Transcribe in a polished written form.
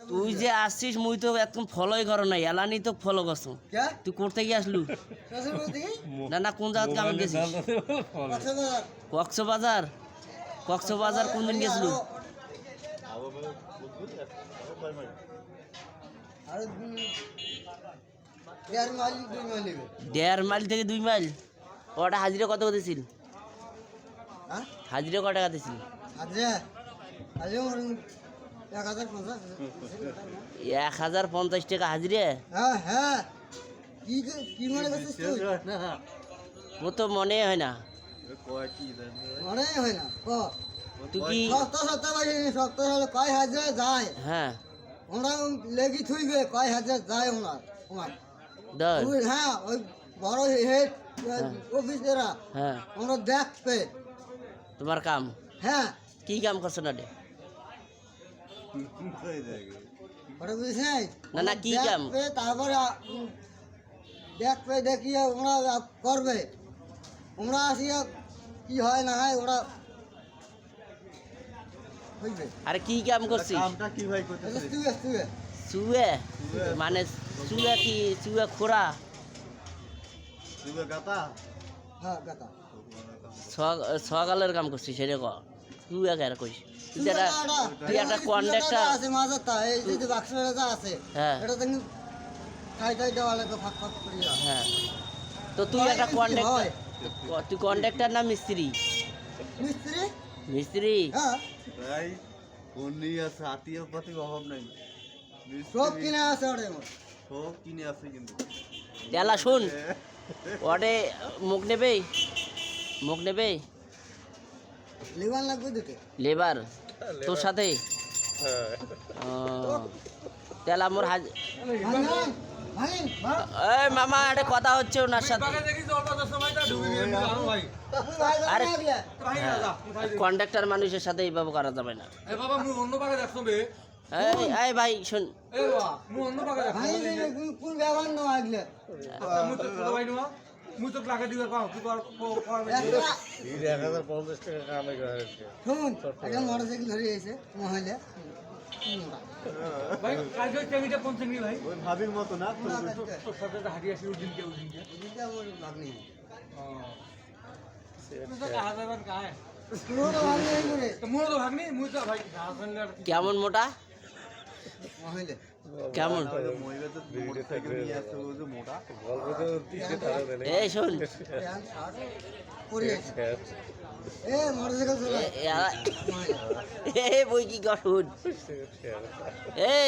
তুই যে আসছিস মুই তো এতক্ষণ ফলোই করো নাই এলানি তো ফলো করছো তুই করতে গিয়ে আসলু না না কোন জায়গা কেমন গেছিস কক্সবাজার কক্সবাজার কোন দিন গেছিলু দেড় মাইল থেকে 2 মাইল ওটা হাজিরা কত দিছিল হাজিরা কত টাকা দিছিল 1050 টাকা হাজিরে ও তো মনে হয় না তুই কি কয় হাজার যায় হ্যাঁ ওরা লেগি থুইবে কয় হাজার যায় ওনার দর হ্যাঁ ওই বড় হেড অফিসেরা হ্যাঁ ওরা দেখবে তোমার কাম হ্যাঁ কি কাম করছো না রে ওরা বুঝছে না না কি কাম তারপরে দেখবে দেখিয়ে ওরা করবে ওরা আসিয়া কি হয় না হয় ওরা হইবে আরে কি কাম করছিস কামটা কি ভাই করতেছিস চুয়ে মানে চুয়ে কি চুয়ে খোরা তুই গাতা হ্যাঁ গাতা সকালের কাম করছিস সেটা ক চুয়ে কেন কইস তুই একটা কন্ডাক্টর আছে মাঝারটা এই যে বাক্সটা আছে হ্যাঁ এটা তো ঠাই ঠাই দেওয়া লাগে ফাঁক ফাঁক করিয়া হ্যাঁ তো তুই একটা কন্ডাক্টর তুই কন্ডাক্টর না মিস্ত্রি মিস্ত্রি মিস্ত্রি হ্যাঁ ভাই উনি আছে আত্মীয় পাতি অভাব নাই সব কিনে আছে ওরে সব কিনে আছে কিন্তু এলা শুন ওরে মুখ নেবে লিভার লাগবে দুটো লেবার তোর সাথে তেলা মোর এই মামা একটা কথা হচ্ছে ওনার সাথে আরে কন্ডাক্টর মানুষের সাথে এইভাবে করা যাবে না এই ভাই শোন কোন ব্যবহার না আগলে শুন একটা মোটরসাইকেল ধরে এসে মহিলা ওই ভাবির মতো না কেমন মোটা মহিলা কেমন এই শোন মোটরসাইকেল এ বই কি কর শুন এই